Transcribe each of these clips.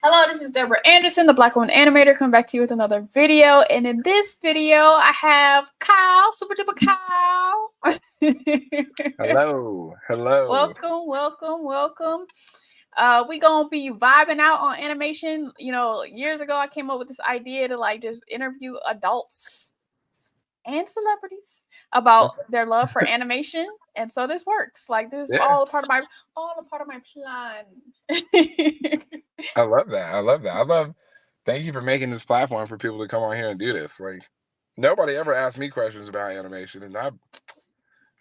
Hello, this is Deborah Anderson, the Black Woman Animator, coming back to you with another video. And in this video, I have Kyle, Super Duper Kyle. Hello, hello. welcome. We gonna be vibing out on animation. You know, years ago, I came up with this idea to just interview adults and celebrities about their love for animation, and so this works. This is Yeah, all a part of my plan. I love that. I love that. Thank you for making this platform for people to come on here and do this. Nobody ever asked me questions about animation, and I'm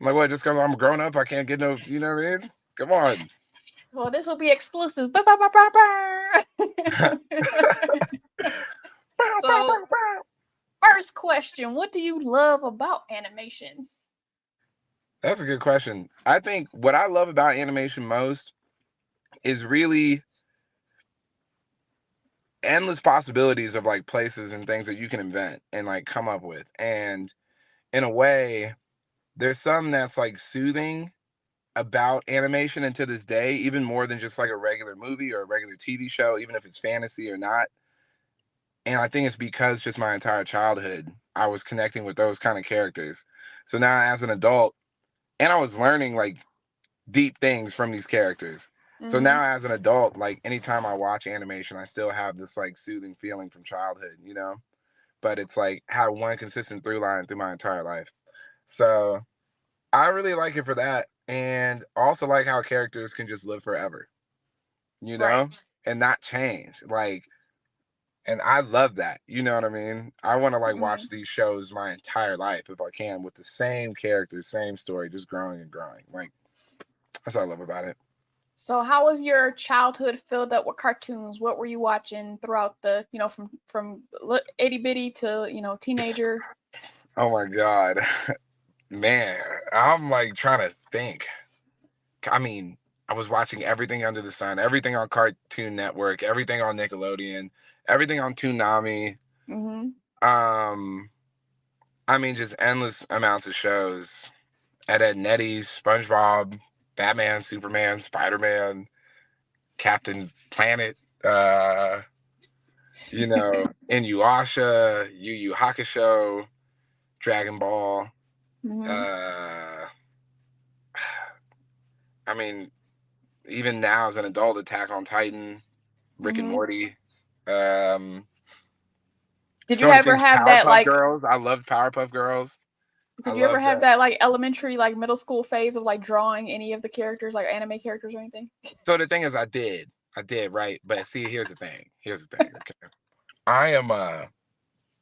like, what? Just because I'm grown up, I can't get no. You know what I mean? Come on. Well, this will be exclusive. So, first question: what do you love about animation? That's a good question. I think what I love about animation most is really endless possibilities of places and things that you can invent and come up with. And in a way, there's some that's soothing about animation, and to this day, even more than just a regular movie or a regular TV show, even if it's fantasy or not. And I think it's because just my entire childhood, I was connecting with those kind of characters. So now as an adult, and I was learning deep things from these characters. So now as an adult, anytime I watch animation, I still have this soothing feeling from childhood, but it's had one consistent through line through my entire life. So I really like it for that. And also like how characters can just live forever, Right. and not change. And I love that. You know what I mean? I want to watch these shows my entire life if I can, with the same characters, same story, just growing and growing. That's what I love about it. So, how was your childhood filled up with cartoons? What were you watching throughout the, from itty bitty to teenager? Oh my God. Man, I'm trying to think. I mean, I was watching everything under the sun, everything on Cartoon Network, everything on Nickelodeon, everything on Toonami. Um, I mean, just endless amounts of shows. Ed, Nettie's, SpongeBob, Batman, Superman, Spider-Man, Captain Planet, Inuyasha, Yu Yu Hakusho, Dragon Ball. I mean, even now as an adult, Attack on Titan, Rick and Morty. Did So you many ever things. have that Powerpuff Girls. I loved Powerpuff Girls. I Did you ever loved have that. that elementary, middle school phase of drawing any of the characters, anime characters or anything? So the thing is, I did, right? But see, here's the thing. Okay, I am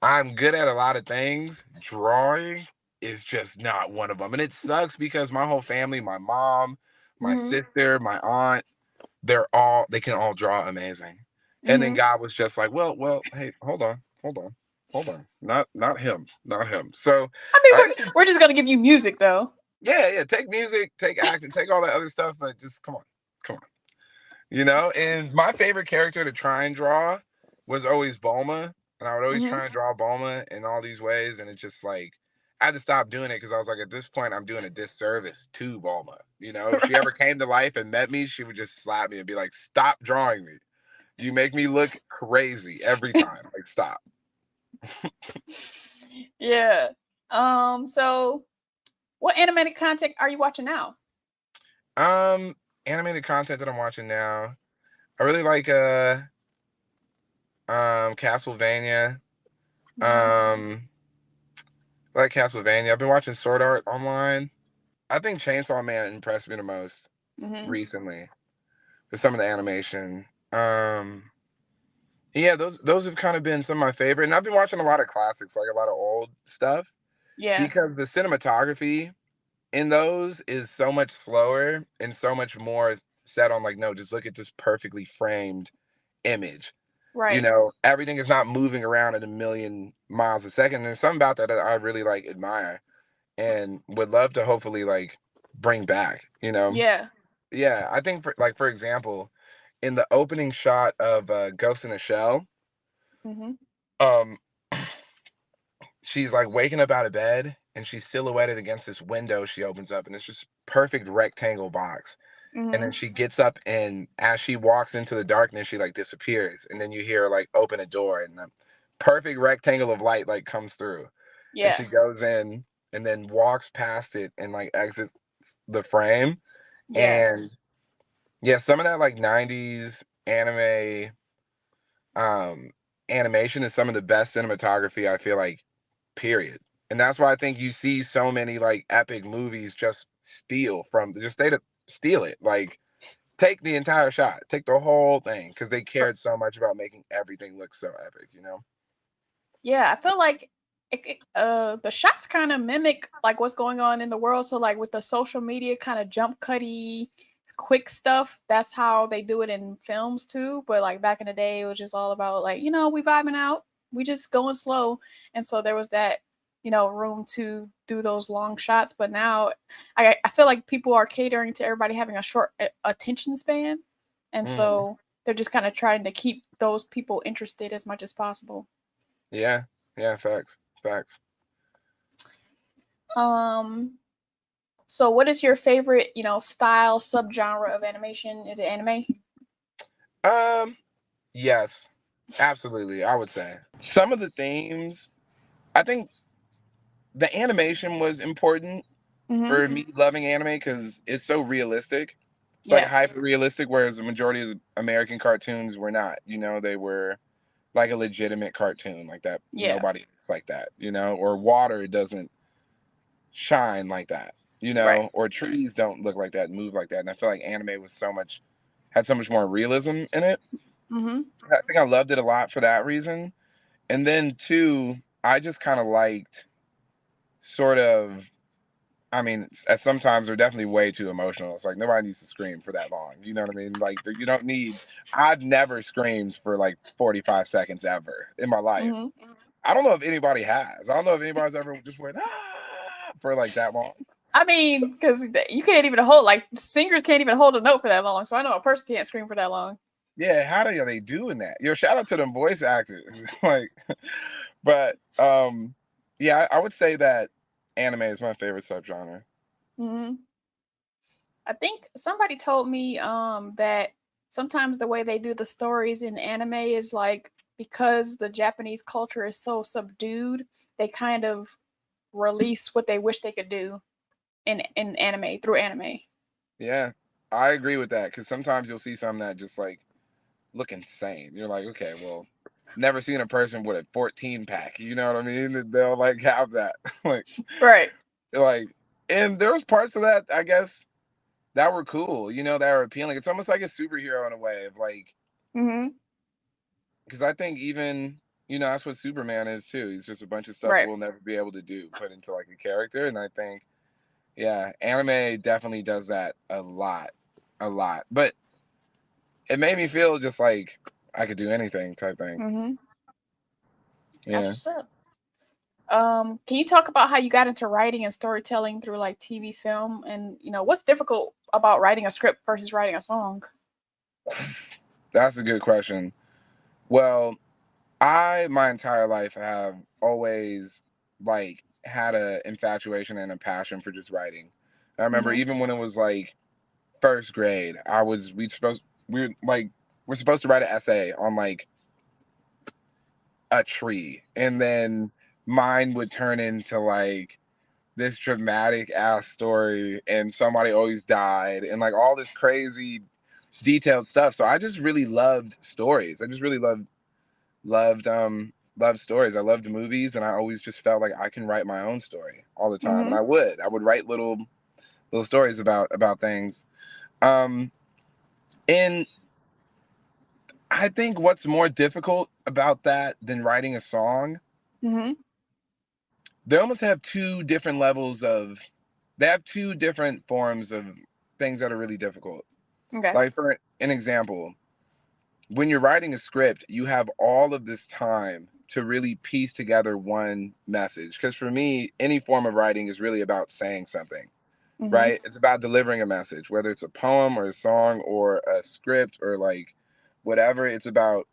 I'm good at a lot of things. Drawing is just not one of them, and it sucks because my whole family, my mom, my sister, my aunt, they can all draw amazing. And then God was just like, well, hey, hold on. Not him. So I mean, I just, we're just gonna give you music though. yeah, take music, take acting, take all that other stuff, but just come on. And my favorite character to try and draw was always Bulma, and I would always try and draw Bulma in all these ways, and it's just I had to stop doing it because I was like, at this point, I'm doing a disservice to Bulma. If she ever came to life and met me, she would just slap me and be like, "Stop drawing me. You make me look crazy every time. Stop." Yeah. So, what animated content are you watching now? Animated content that I'm watching now, I really like Castlevania. Castlevania. I've been watching Sword Art Online. I think Chainsaw Man impressed me the most recently with some of the animation. Yeah, those have kind of been some of my favorite. And I've been watching a lot of classics, a lot of old stuff. Yeah. Because the cinematography in those is so much slower and so much more set on no, just look at this perfectly framed image. Right. Everything is not moving around at a million miles a second. There's something about that I really admire and would love to hopefully bring back. Yeah. Yeah, I think for example, in the opening shot of Ghost in a Shell, um she's waking up out of bed and she's silhouetted against this window she opens up, and it's just perfect rectangle box. and then Mm-hmm. she gets up, and as she walks into the darkness, she like disappears, and then you hear her like open a door, and the perfect rectangle of light like comes through, and Yeah. she goes in and then walks past it and like exits the frame. Yeah. And yeah, some of that like 90s anime um animation is some of the best cinematography, I feel like, period. And that's why I think you see so many like epic movies just steal it. Like, take the entire shot, take the whole thing, because they R- cared so much about making everything look so epic, you know? Yeah, I feel like the shots kind of mimic like what's going on in the world. So like with the social media kind of jump cutty, quick stuff, that's how they do it in films too. But like back in the day, it was just all about like we vibing out, we just going slow, and so there was that room to do those long shots. But now, I feel like people are catering to everybody having a short attention span, and Hmm. so they're just kind of trying to keep those people interested as much as possible. Yeah, yeah, facts, facts. Um, so what is your favorite, style subgenre of animation? Is it anime? Um, yes, absolutely. I would say some of the themes, I think the animation was important Mm-hmm. for me loving anime because it's so realistic. It's like Yeah. hyper realistic, whereas the majority of the American cartoons were not. They were like a legitimate cartoon like that. Yeah. Nobody is like that, or water doesn't shine like that, Right. or trees don't look like that and move like that. And I feel like anime had so much more realism in it. Mm-hmm. I think I loved it a lot for that reason. And then two, I just kind of liked sort of, I mean, at sometimes they're definitely way too emotional. It's like nobody needs to scream for that long. You know what I mean? Like, you don't need. I've never screamed for like 45 seconds ever in my life. Mm-hmm. I don't know if anybody has. I don't know if anybody's ever just went for like that long. I mean, because you can't even hold like singers can't even hold a note for that long. So I know a person can't scream for that long. Yeah, how are they doing that? Shout out to them voice actors. Like, but yeah, I would say that anime is my favorite subgenre. Mm-hmm. I think somebody told me that sometimes the way they do the stories in anime is like because the Japanese culture is so subdued, they kind of release what they wish they could do in anime through anime. Yeah, I agree with that because sometimes you'll see some that just like look insane. You're like, okay, well, never seen a person with a 14 pack. You know what I mean? They'll like have that, like, Right. like, and there was parts of that I guess that were cool. That were appealing. It's almost like a superhero in a way of like, Mm-hmm. because I think even that's what Superman is too. He's just a bunch of stuff Right. we'll never be able to do put into like a character. And I think, yeah, anime definitely does that a lot, a lot. But it made me feel just like I could do anything type thing. Mm-hmm. That's Yeah. what's up. Can you talk about how you got into writing and storytelling through like TV, film, and what's difficult about writing a script versus writing a song? That's a good question. Well, I my entire life have always like had a infatuation and a passion for just writing. I remember Mm-hmm. even when it was like first grade, we're supposed to write an essay on like a tree, and then mine would turn into like this dramatic ass story, and somebody always died, and like all this crazy detailed stuff. So I just really loved stories. I just really loved stories. I loved movies, and I always just felt like I can write my own story all the time. And Mm-hmm. I would write little stories about things. Um and I think what's more difficult about that than writing a song, Mm-hmm. they almost have they have two different forms of things that are really difficult. Okay. Like for an example, when you're writing a script, you have all of this time to really piece together one message. Because for me, any form of writing is really about saying something, Mm-hmm. right? It's about delivering a message, whether it's a poem or a song or a script or like whatever. It's about,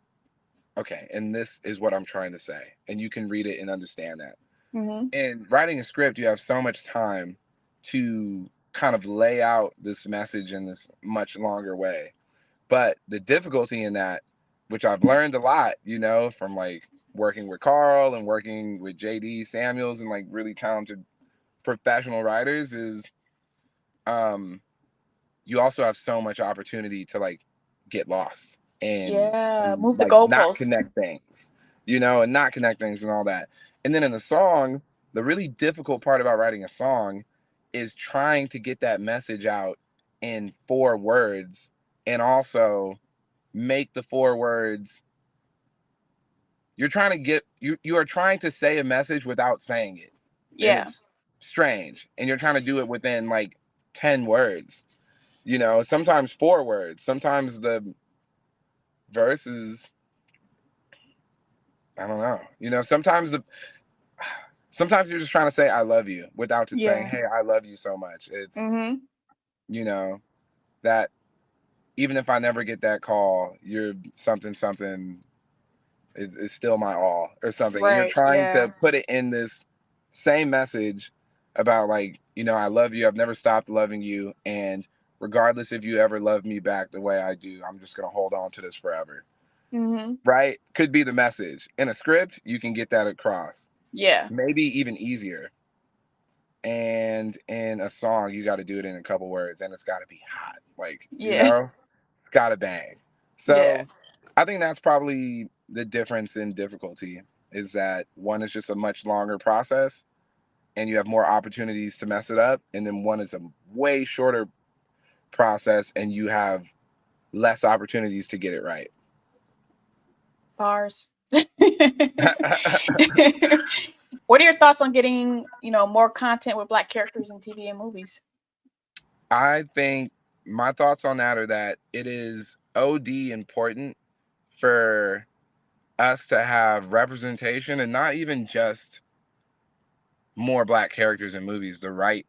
okay, and this is what I'm trying to say. And you can read it and understand that. Mm-hmm. In writing a script, you have so much time to kind of lay out this message in this much longer way. But the difficulty in that, which I've learned a lot, you know, from like working with Carl and working with JD Samuels and like really talented professional writers, is you also have so much opportunity to like get lost and, Yeah, move the like not goalposts. connect things, you know, and not connect things and all that. And then in the song, the really difficult part about writing a song is trying to get that message out in 4 words, and also make the 4 words, you're trying to get, you are trying to say a message without saying it. And Yeah. it's strange. And you're trying to do it within like 10 words. You know, sometimes 4 words. Sometimes the verse is, I don't know. You know, sometimes you're just trying to say I love you without just saying, Yeah. hey, I love you so much. It's, Mm-hmm. you know, that even if I never get that call, you're something something is still my all or something. And you're Right. trying to Yeah. put it in this same message about like, you know, I love you. I've never stopped loving you. And regardless if you ever love me back the way I do, I'm just going to hold on to this forever. Mm-hmm. Right? Could be the message. In a script, you can get that across. Yeah. Maybe even easier. And in a song, you got to do it in a couple words, and it's got to be hot. Like, you Yeah. know, it's got to bang. Yeah. So I think that's probably the difference in difficulty, is that one is just a much longer process and you have more opportunities to mess it up. And then one is a way shorter process and you have less opportunities to get it right. Bars. What are your thoughts on getting, more content with Black characters in TV and movies? I think my thoughts on that are that it is OD important for us to have representation, and not even just more Black characters in movies, the right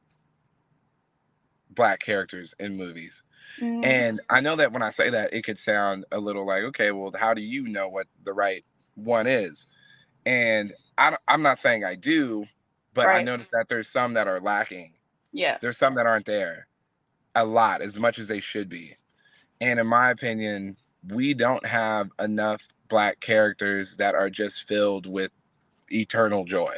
Black characters in movies. Mm-hmm. And I know that when I say that, it could sound a little like, okay, well, how do you know what the right one is? And I'm not saying I do, but I Right. noticed that there's some that are lacking. Yeah. There's some that aren't there a lot, as much as they should be. And in my opinion, we don't have enough Black characters that are just filled with eternal joy.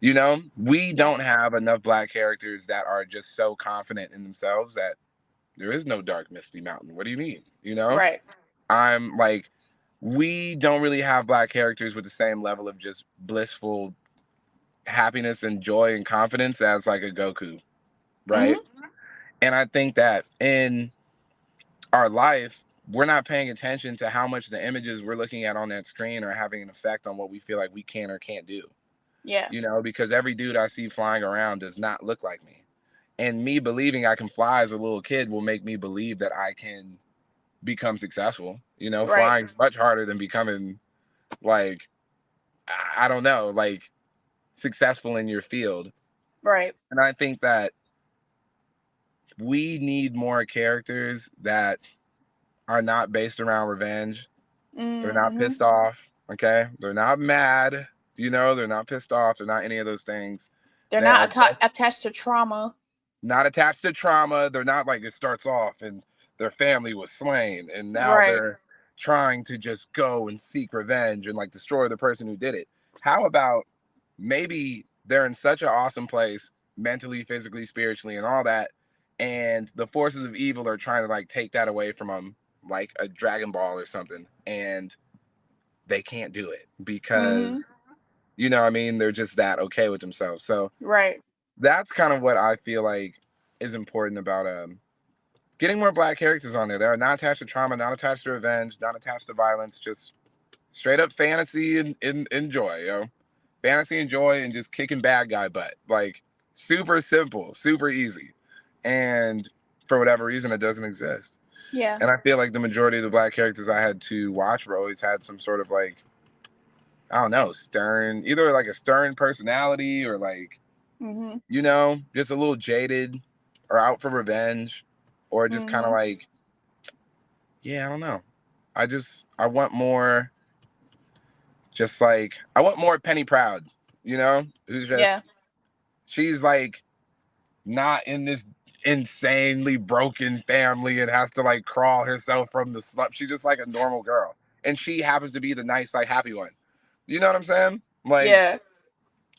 You know, we don't Yes. have enough Black characters that are just so confident in themselves that there is no dark, misty mountain. What do you mean? You know, Right. I'm like, we don't really have Black characters with the same level of just blissful happiness and joy and confidence as like a Goku, right? Mm-hmm. And I think that in our life, we're not paying attention to how much the images we're looking at on that screen are having an effect on what we feel like we can or can't do. Yeah. You know, because every dude I see flying around does not look like me. And me believing I can fly as a little kid will make me believe that I can become successful. You know, Right. flying's much harder than becoming like, I don't know, like successful in your field. Right. And I think that we need more characters that are not based around revenge. They're not Mm-hmm. pissed off. Okay. They're not mad. You know, they're not pissed off. They're not any of those things. They're They are not just attached to trauma. not attached to trauma. They're not like it starts off and their family was slain and now Right. they're trying to just go and seek revenge and like destroy the person who did it. How about maybe they're in such an awesome place mentally, physically, spiritually, and all that, and the forces of evil are trying to like take that away from them, like a Dragon Ball or something, and they can't do it because, Mm-hmm. you know what I mean, they're just that okay with themselves. So Right. that's kind of what I feel like is important about getting more Black characters on there. They are not attached to trauma, not attached to revenge, not attached to violence, just straight up fantasy and joy, you know? Fantasy and joy and just kicking bad guy butt. Like super simple, super easy. And for whatever reason, it doesn't exist. Yeah. And I feel like the majority of the Black characters I had to watch were always had some sort of like, I don't know, stern, either like a stern personality or like, Mm-hmm. you know, just a little jaded or out for revenge or just kind of Mm-hmm. like, yeah, I don't know. I want more, just like, I want more Penny Proud, you know, who's Yeah. just, she's like not in this insanely broken family and has to like crawl herself from the slump. She's just like a normal girl, and she happens to be the nice, like happy one. You know what I'm saying? Like, Yeah.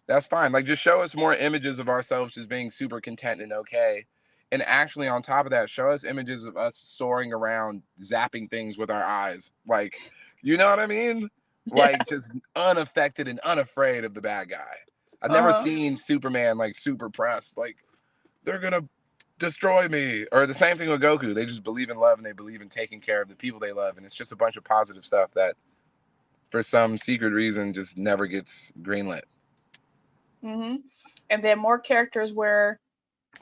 that's fine. Like, just show us more images of ourselves just being super content and okay. And actually, on top of that, show us images of us soaring around, zapping things with our eyes. Like, you know what I mean? Like, just unaffected and unafraid of the bad guy. I've never seen Superman like super pressed. Like, they're gonna destroy me. Or the same thing with Goku. They just believe in love and they believe in taking care of the people they love. And it's just a bunch of positive stuff that, for some secret reason, just never gets greenlit. Mm-hmm. And then more characters where,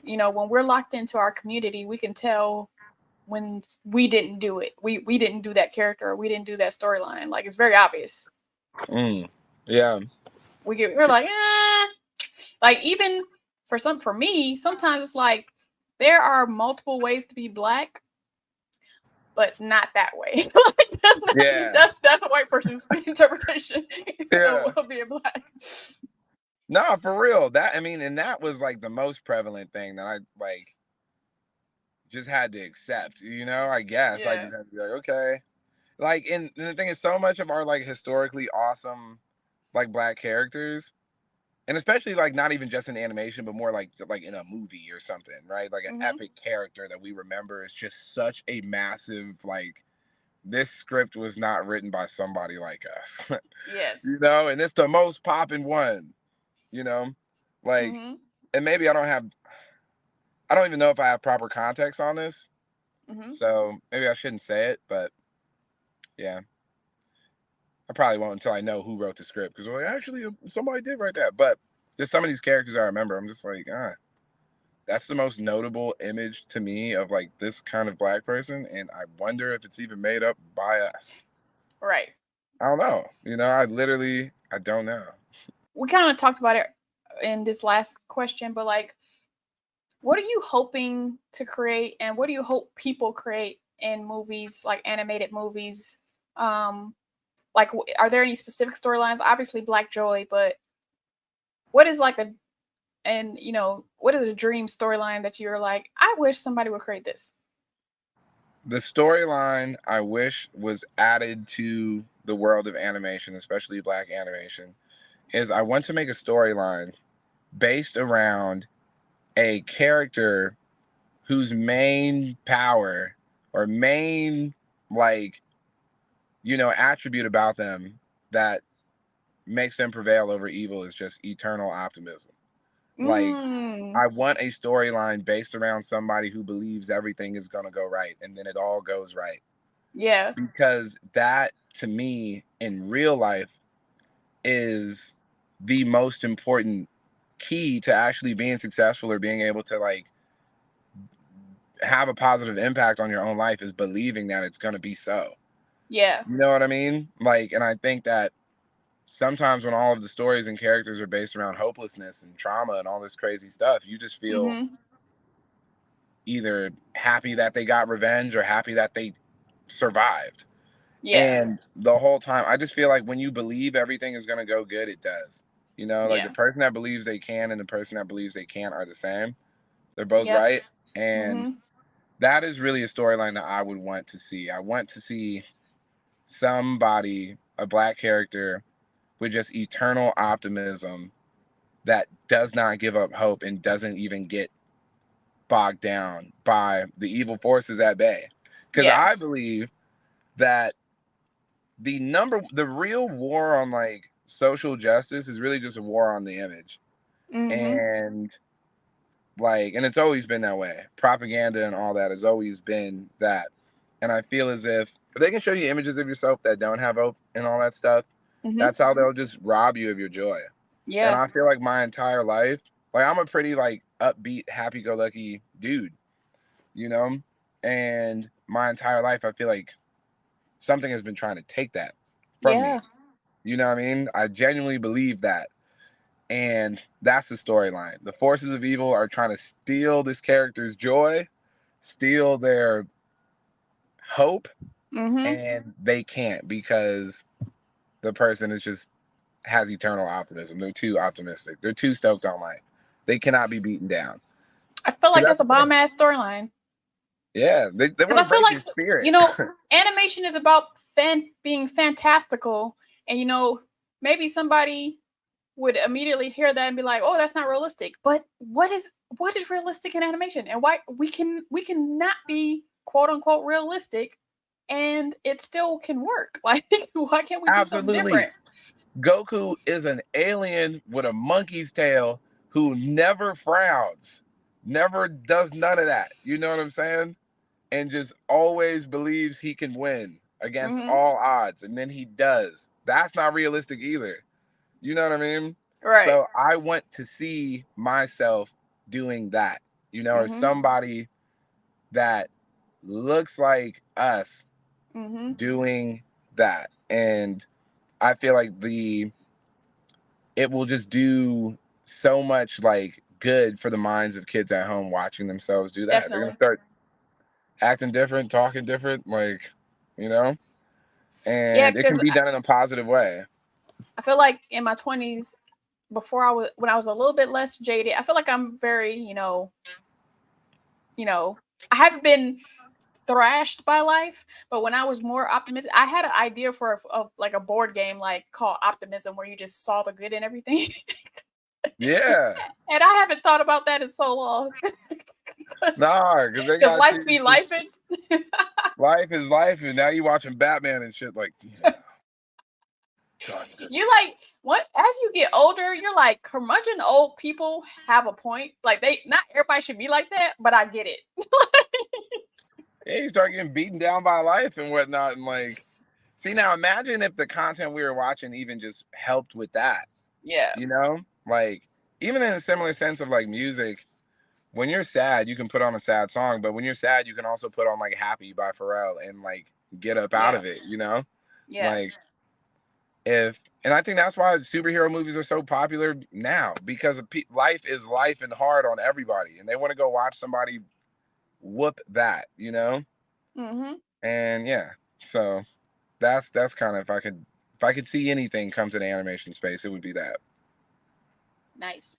you know, when we're locked into our community, we can tell when we didn't do it. We didn't do that character, or we didn't do that storyline. Like, it's very obvious. Yeah. We're like, like, even for me, sometimes it's like there are multiple ways to be Black, but not that way. Like, that's a white person's interpretation of being Black. No, for real. That, I mean, and that was like the most prevalent thing that I like just had to accept, you know, I guess. I just had to be like, okay. Like, and the thing is, so much of our like historically awesome like Black characters, and especially like not even just in animation, but more like in a movie or something, right? Like an epic character that we remember is just such a massive, like, this script was not written by somebody like us. Yes. You know, and it's the most popping one, you know? Like, and maybe I don't even know if I have proper context on this. So maybe I shouldn't say it, but yeah. I probably won't until I know who wrote the script, because like, actually somebody did write that. But just some of these characters I remember, I'm just like, that's the most notable image to me of like this kind of Black person, and I wonder if it's even made up by us. Right. I don't know. You know, I don't know. We kind of talked about it in this last question, but like, what are you hoping to create, and what do you hope people create in movies, like animated movies? Like, are there any specific storylines? Obviously Black Joy, but what is like what is a dream storyline that you're like, I wish somebody would create this? The storyline I wish was added to the world of animation, especially Black animation, is I want to make a storyline based around a character whose main power or main, like, you know, attribute about them that makes them prevail over evil is just eternal optimism. Like, I want a storyline based around somebody who believes everything is going to go right, and then it all goes right. Yeah. Because that, to me, in real life, is the most important key to actually being successful or being able to like have a positive impact on your own life, is believing that it's going to be so. Yeah. You know what I mean? Like, and I think that sometimes when all of the stories and characters are based around hopelessness and trauma and all this crazy stuff, you just feel either happy that they got revenge or happy that they survived. Yeah. And the whole time, I just feel like when you believe everything is going to go good, it does. You know, like the person that believes they can and the person that believes they can't are the same. They're both right. And that is really a storyline that I would want to see. I want to see somebody, a Black character, with just eternal optimism that does not give up hope and doesn't even get bogged down by the evil forces at bay. Because I believe that the real war on like social justice is really just a war on the image. And like, and it's always been that way. Propaganda and all that has always been that. And I feel as if they can show you images of yourself that don't have hope and all that stuff, that's how they'll just rob you of your joy. And I feel like my entire life, like, I'm a pretty like upbeat, happy-go-lucky dude, you know? And my entire life, I feel like something has been trying to take that from me. You know what I mean? I genuinely believe that. And that's the storyline. The forces of evil are trying to steal this character's joy, steal their hope, and they can't, because the person is just has eternal optimism. They're too optimistic. They're too stoked on life. They cannot be beaten down. I feel like That's that's a the thing. bomb ass storyline. Yeah, they Because want I to feel break like, your spirit. animation is about being fantastical, and maybe somebody would immediately hear that and be like, "Oh, that's not realistic." But what is realistic in animation, and why we can not be quote unquote realistic, and it still can work? Like, why can't we do something Absolutely. different? Goku is an alien with a monkey's tail who never frowns, never does none of that. You know what I'm saying? And just always believes he can win against Mm-hmm. all odds. And then he does. That's not realistic either. You know what I mean? Right. So I want to see myself doing that, or Mm-hmm. somebody that looks like us Mm-hmm. doing that. And I feel like it will just do so much like good for the minds of kids at home watching themselves do that. They're gonna Definitely. start acting different, talking different, like, you know, Yeah, and it can because be done in a positive way. I feel like in my 20s, when I was a little bit less jaded, I feel like I'm very, I haven't been thrashed by life, but when I was more optimistic, I had an idea for like a board game like called Optimism, where you just saw the good in everything. Yeah. And I haven't thought about that in so long. Nah, because they Because got life you. be life. Life is life, and now you watching Batman and shit. Like, yeah, You like what? As you get older, you're like, curmudgeon old people have a point. Like, not everybody should be like that, but I get it. yeah, you start getting beaten down by life and whatnot, and like, see, now imagine if the content we were watching even just helped with that. Yeah. Like, even in a similar sense of like music. When you're sad, you can put on a sad song, but when you're sad, you can also put on like Happy by Pharrell and like get up out Yeah. of it, Yeah. Like, and I think that's why superhero movies are so popular now, because life is life and hard on everybody, and they want to go watch somebody whoop that, Mm-hmm. And yeah, so that's kind of, if I could see anything come to the animation space, it would be that. Nice.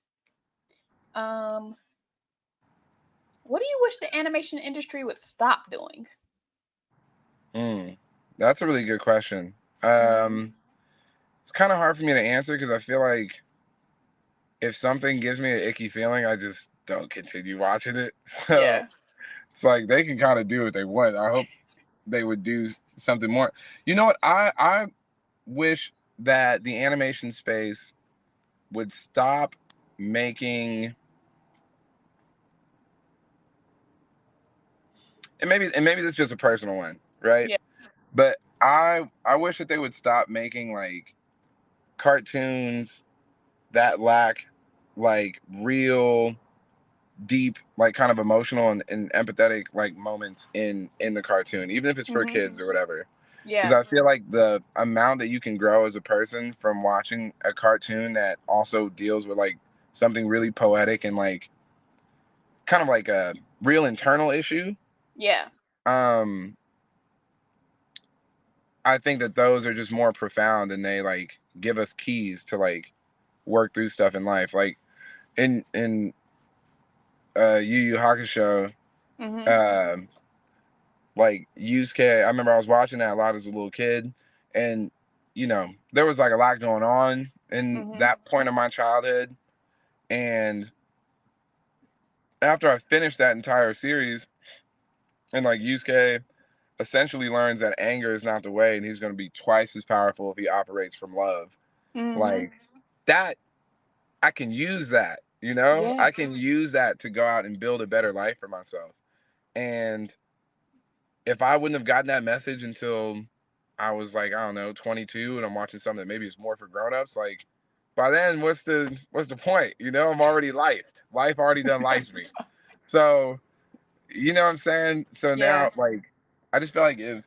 What do you wish the animation industry would stop doing? That's a really good question. It's kind of hard for me to answer because I feel like if something gives me an icky feeling, I just don't continue watching it. So Yeah. it's like they can kind of do what they want. I hope they would do something more. You know what? I wish that the animation space would stop making, and maybe this is just a personal one, right? Yeah. But I wish that they would stop making like cartoons that lack like real deep, like kind of emotional and empathetic like moments in the cartoon, even if it's for Mm-hmm. kids or whatever. Because Yeah. I feel like the amount that you can grow as a person from watching a cartoon that also deals with like something really poetic and like kind of like a real internal issue. Yeah. um I think that those are just more profound, and they like give us keys to like work through stuff in life, like in Yu Yu Hakusho. Mm-hmm. um like Yusuke, I remember I was watching that a lot as a little kid, and there was like a lot going on in Mm-hmm. that point of my childhood. And after I finished that entire series, and like Yusuke essentially learns that anger is not the way, and he's going to be twice as powerful if he operates from love. Mm-hmm. Like that, I can use that, Yeah. I can use that to go out and build a better life for myself. And if I wouldn't have gotten that message until I was like, I don't know, 22, and I'm watching something that maybe is more for grown-ups, like by then, what's the point? I'm already lifed. Life already done lifed me. So, you know what I'm saying? So Yeah. now, like, I just feel like if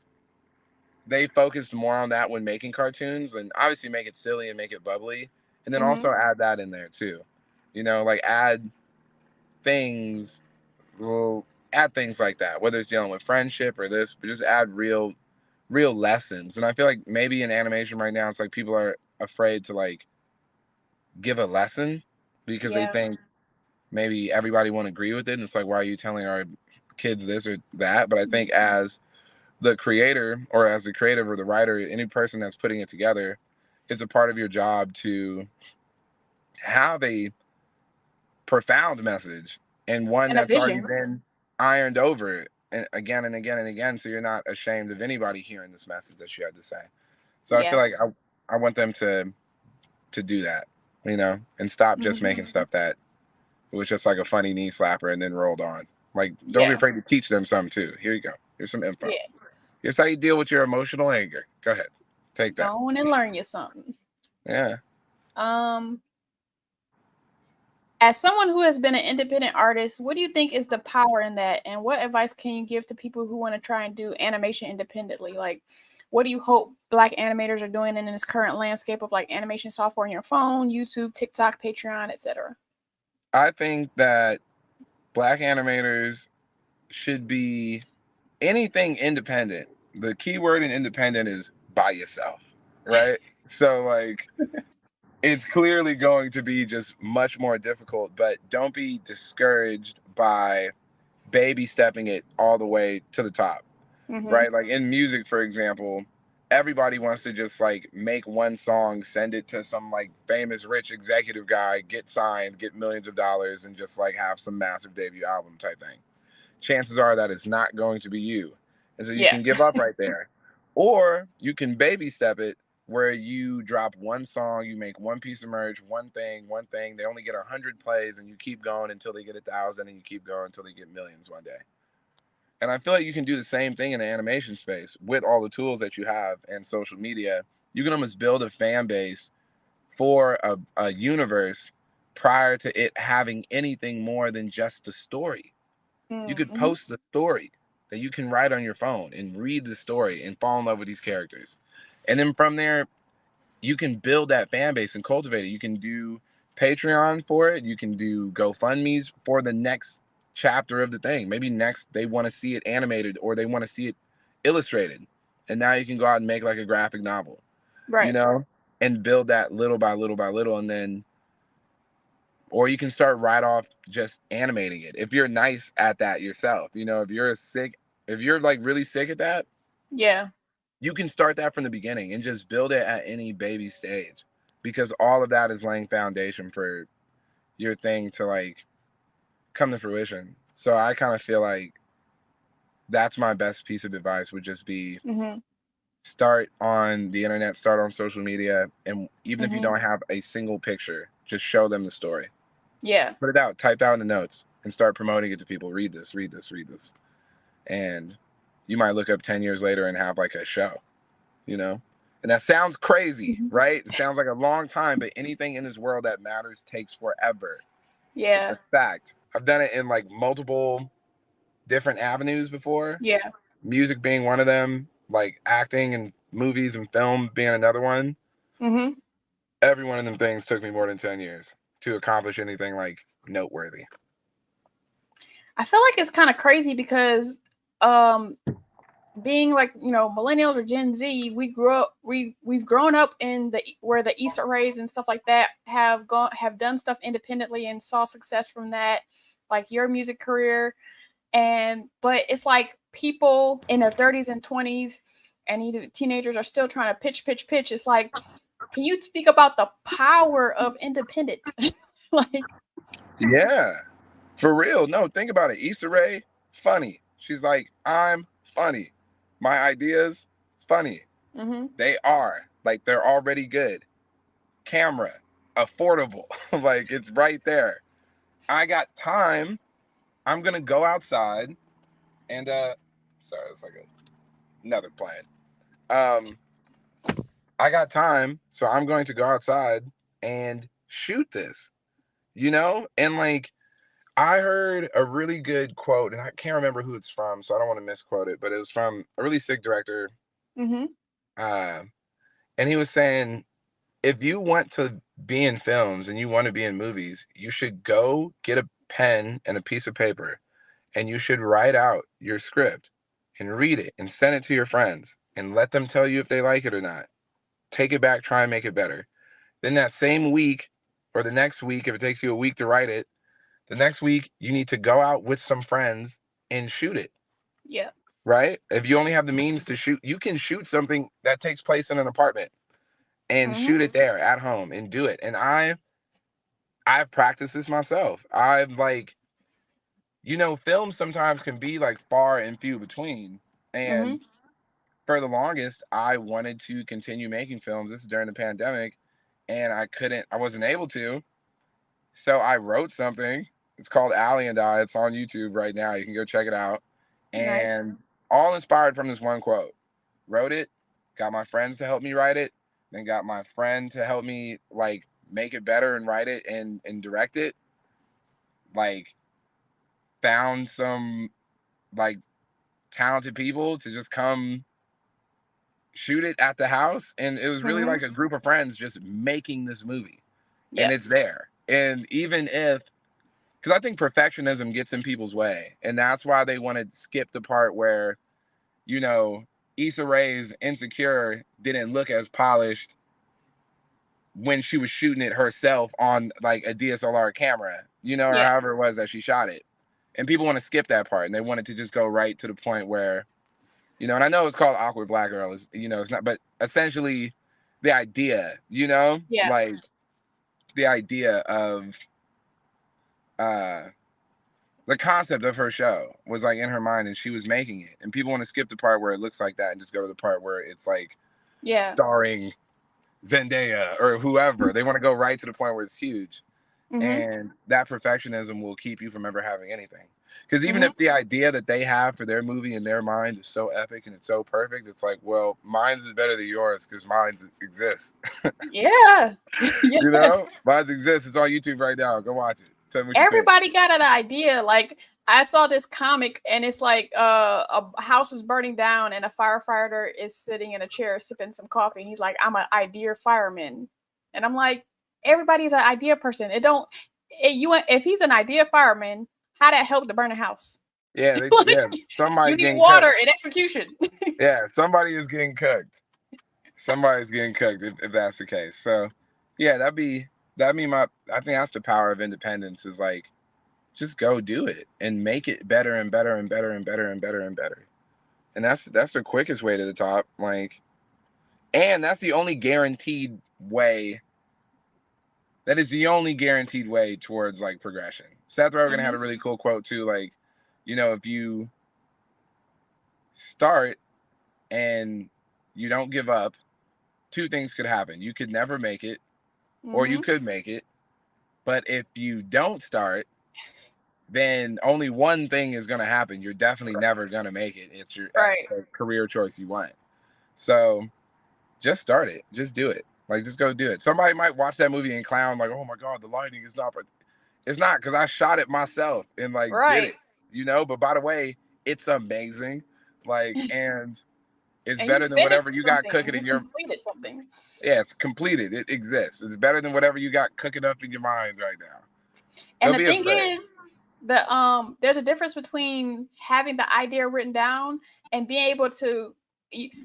they focused more on that when making cartoons, and obviously make it silly and make it bubbly, and then Mm-hmm. also add that in there too. Like things, well, add things like that, whether it's dealing with friendship or this, but just add real lessons. And I feel like maybe in animation right now, it's like people are afraid to like give a lesson because they Yeah. think maybe everybody won't agree with it. And it's like, why are you telling our kids this or that? But I think as the creator or as the creative or the writer, any person that's putting it together, it's a part of your job to have a profound message and one And a that's already vision. been ironed over again and again and again, so you're not ashamed of anybody hearing this message that you had to say. So I feel Yeah. like I want them to do that, and stop just making stuff that was just like a funny knee slapper and then rolled on. Like, don't be Yeah. afraid to teach them something too. Here you go. Here's some info. Yeah. Here's how you deal with your emotional anger. Go ahead, take that. Go on and learn you something. Yeah. As someone who has been an independent artist, what do you think is the power in that? And what advice can you give to people who want to try and do animation independently? Like, what do you hope Black animators are doing in this current landscape of like animation software on your phone, YouTube, TikTok, Patreon, etc.? I think that Black animators should be anything independent. The key word in independent is by yourself, right? So like, it's clearly going to be just much more difficult, but don't be discouraged by baby stepping it all the way to the top, right? Like in music, for example, everybody wants to just like make one song, send it to some like famous rich executive guy, get signed, get millions of dollars, and just like have some massive debut album type thing. Chances are that it's not going to be you. And so you can give up right there. Or you can baby step it where you drop one song, you make one piece of merch, one thing, they only get 100 plays, and you keep going until they get 1,000, and you keep going until they get millions one day. And I feel like you can do the same thing in the animation space with all the tools that you have and social media. You can almost build a fan base for a universe prior to it having anything more than just a story. You could post the story that you can write on your phone and read the story and fall in love with these characters. And then from there, you can build that fan base and cultivate it. You can do Patreon for it. You can do GoFundMe's for the next chapter of the thing. Maybe next they want to see it animated or they want to see it illustrated. And now you can go out and make like a graphic novel, Right. And build that little by little by little. And then, or you can start right off just animating it. If you're nice at that yourself, if you're like really sick at that, Yeah. you can start that from the beginning and just build it at any baby stage, because all of that is laying foundation for your thing to like come to fruition. So I kind of feel like that's my best piece of advice would just be start on the internet, start on social media. And even if you don't have a single picture, just show them the story. Yeah. Put it out, typed out in the notes, and start promoting it to people. Read this, read this, read this. And you might look up 10 years later and have like a show, And that sounds crazy, right? It sounds like a long time, but anything in this world that matters takes forever. Yeah. It's a fact. I've done it in like multiple different avenues before. Yeah. Music being one of them, like acting and movies and film being another one. Every one of them things took me more than 10 years to accomplish anything like noteworthy. I feel like it's kind of crazy because being like, millennials or Gen Z, we've grown up in where the Issa Rays and stuff like that have done stuff independently and saw success from that, like your music career. But it's like people in their 30s and 20s and either teenagers are still trying to pitch. It's like, can you speak about the power of independent? Like, yeah, for real. No, think about it. Issa Rae, funny. She's like, I'm funny. My ideas, funny. They are. Like, they're already good. Camera, affordable. Like, it's right there. I got time. I'm going to go outside and, sorry, it's like another plan. I got time, so I'm going to go outside and shoot this, And like, I heard a really good quote, and I can't remember who it's from, so I don't want to misquote it, but it was from a really sick director. And he was saying, if you want to be in films and you want to be in movies, you should go get a pen and a piece of paper, and you should write out your script and read it and send it to your friends and let them tell you if they like it or not. Take it back, try and make it better. Then that same week or the next week, if it takes you a week to write it, The next week, you need to go out with some friends and shoot it. Yeah. Right? If you only have the means to shoot, you can shoot something that takes place in an apartment and shoot it there at home and do it. And I've practiced this myself. I've like, film sometimes can be like far and few between. And for the longest, I wanted to continue making films. This is during the pandemic, and I wasn't able to. So I wrote something. It's called Allie and I. It's on YouTube right now. You can go check it out. Nice. And all inspired from this one quote. Wrote it, got my friends to help me write it, then got my friend to help me like make it better and write it and direct it. Like found some like talented people to just come shoot it at the house. And it was really like a group of friends just making this movie. And it's there. And even if, because I think perfectionism gets in people's way. And that's why they want to skip the part where, Issa Rae's Insecure didn't look as polished when she was shooting it herself on like a DSLR camera, or however it was that she shot it. And people want to skip that part and they want it to just go right to the point where, and I know it's called Awkward Black Girl, it's not, but essentially the idea, like the idea of the concept of her show was like in her mind and she was making it. And people want to skip the part where it looks like that and just go to the part where it's like starring Zendaya or whoever. They want to go right to the point where it's huge. And that perfectionism will keep you from ever having anything. Because even if the idea that they have for their movie in their mind is so epic and it's so perfect, it's like, well, mine's is better than yours because mine exists. Yeah. Mine exists. It's on YouTube right now. Go watch it. Tell me what Everybody got an idea. Like I saw this comic and it's like a house is burning down and a firefighter is sitting in a chair sipping some coffee and he's like, I'm an idea fireman. And I'm like, everybody's an idea person. If he's an idea fireman, how that help to burn a house? Yeah, somebody you need water and execution. Yeah, somebody is getting cooked. Somebody's getting cooked if that's the case. So yeah, I think that's the power of independence is like just go do it and make it better and better and better and better and better and better. And that's the quickest way to the top. Like, and that's the only guaranteed way. That is the only guaranteed way towards like progression. Seth Rogen had a really cool quote too. Like, if you start and you don't give up, two things could happen. You could never make it, or you could make it. But if you don't start, then only one thing is going to happen. You're definitely never going to make it. It's your career choice you want. So just start it. Just do it. Like, just go do it. Somebody might watch that movie and clown like, oh my God, the lighting is not. It's not, because I shot it myself and like did it, but by the way, it's amazing. Like, and it's better than whatever you got cooking in your. Completed something. Yeah, it's completed. It exists. It's better than whatever you got cooking up in your mind right now. And the thing is, there's a difference between having the idea written down and being able to.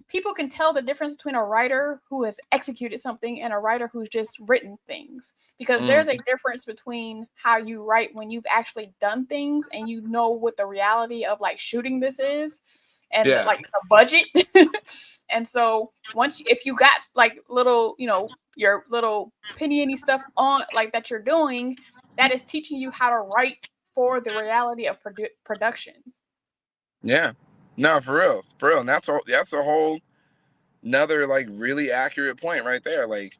People can tell the difference between a writer who has executed something and a writer who's just written things, because there's a difference between how you write when you've actually done things and you know what the reality of like shooting this is and like the budget. And so if you got like little, your little penny stuff on like that you're doing, that is teaching you how to write for the reality of production. Yeah, no, for real. And that's a whole another like really accurate point right there. Like,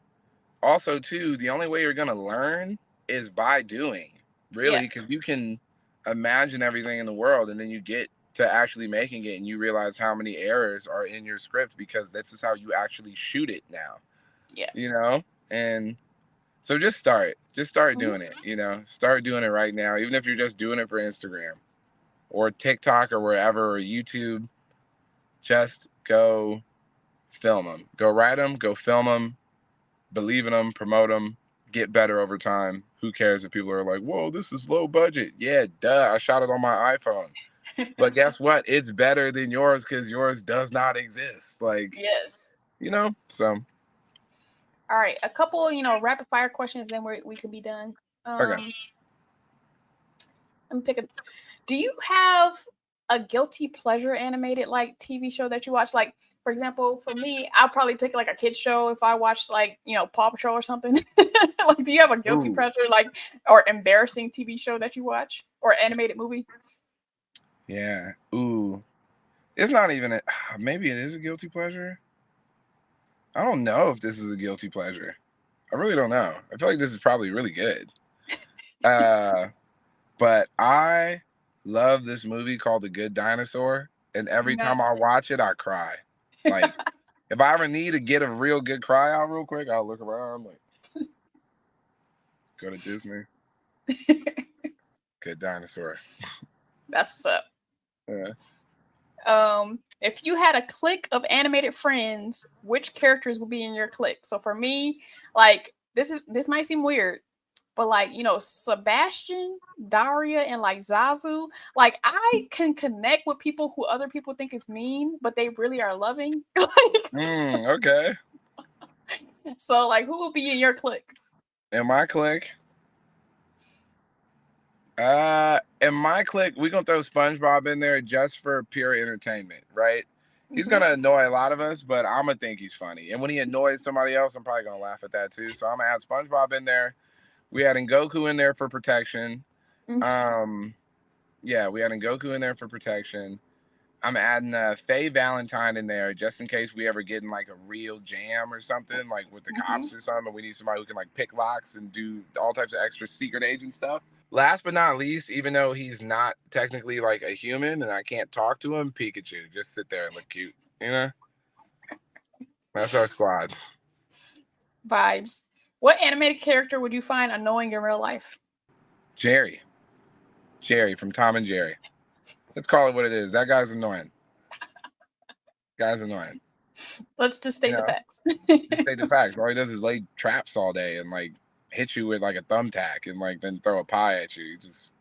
also too, the only way you're gonna learn is by doing, really, because you can imagine everything in the world and then you get to actually making it and you realize how many errors are in your script because this is how you actually shoot it now. And so just start doing it. Start doing it right now, even if you're just doing it for Instagram or TikTok or wherever, or YouTube. Just go film them, go write them, go film them, believe in them, promote them, get better over time. Who cares if people are like, whoa, this is low budget? Yeah, duh, I shot it on my iPhone. But guess what? It's better than yours because yours does not exist. Like, so. All right, a couple, rapid fire questions, then we can be done. Okay. me pick a. Do you have a guilty pleasure animated like TV show that you watch? Like, for example, for me, I'll probably pick like a kid's show if I watch like, Paw Patrol or something. Like, do you have a guilty Ooh. pleasure like or embarrassing TV show that you watch or animated movie? Yeah. Ooh. It's not even maybe it is a guilty pleasure. I don't know if this is a guilty pleasure. I really don't know. I feel like this is probably really good. But I love this movie called The Good Dinosaur, and every time I watch it, I cry. Like, if I ever need to get a real good cry out real quick, I'll look around, like, go to Disney. Good Dinosaur. That's what's up. Yeah. If you had a clique of animated friends, which characters would be in your clique? So for me, like this might seem weird, but like, Sebastian, Daria, and like Zazu, like I can connect with people who other people think is mean, but they really are loving. Okay. So like, who will be in your clique? In my clique? We're gonna throw SpongeBob in there just for pure entertainment, right? He's gonna annoy a lot of us, but I'm gonna think he's funny. And when he annoys somebody else, I'm probably gonna laugh at that too. So I'm gonna add SpongeBob in there. We adding Goku in there for protection. Yeah, we adding Goku in there for protection. I'm adding Faye Valentine in there just in case we ever get in like a real jam or something, like with the cops or something, and we need somebody who can like pick locks and do all types of extra secret agent stuff. Last but not least, even though he's not technically like a human and I can't talk to him, Pikachu. Just sit there and look cute, That's our squad. Vibes. What animated character would you find annoying in real life? Jerry from Tom and Jerry. Let's call it what it is. That guy's annoying. Let's just state the facts. Just state the facts. All he does is lay traps all day and like hit you with like a thumbtack and like then throw a pie at you. Just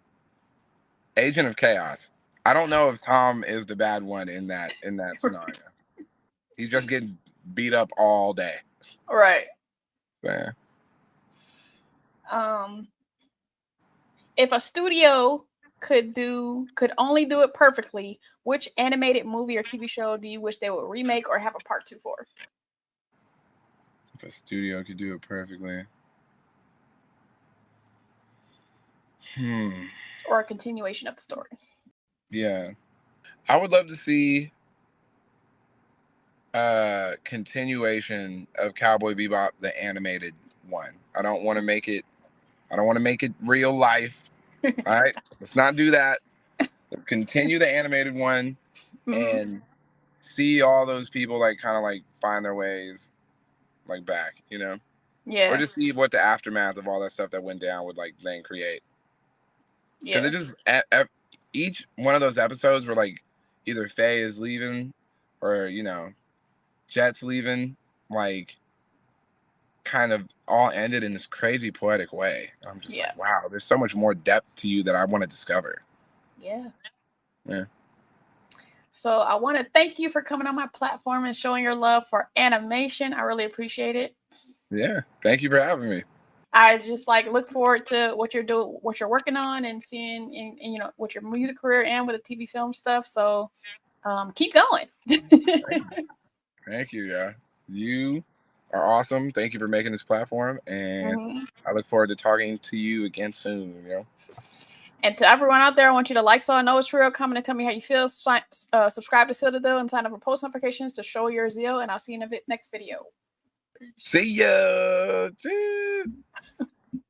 agent of chaos. I don't know if Tom is the bad one in that scenario. He's just getting beat up all day. Right. Yeah. If a studio could only do it perfectly, which animated movie or TV show do you wish they would remake or have a part 2 for? If a studio could do it perfectly. Or a continuation of the story. Yeah. I would love to see a continuation of Cowboy Bebop, the animated one. I don't want to make it real life. All right, let's not do that. Let's continue the animated one and see all those people like kind of like find their ways like back, Yeah. Or just see what the aftermath of all that stuff that went down would like then create. Yeah. Because it just each one of those episodes were like either Faye is leaving or Jet's leaving, like kind of all ended in this crazy poetic way. I'm just like, wow, there's so much more depth to you that I want to discover. Yeah. Yeah. So I want to thank you for coming on my platform and showing your love for animation. I really appreciate it. Yeah. Thank you for having me. I just look forward to what you're doing, what you're working on, and seeing in with your music career and with the TV film stuff. So keep going. Thank you. Yeah. You are awesome. Thank you for making this platform. And I look forward to talking to you again soon, And to everyone out there, I want you to like So I Know It's Real, comment and tell me how you feel. Subscribe to Citadel and sign up for post notifications to show your zeal. And I'll see you in the next video. See ya.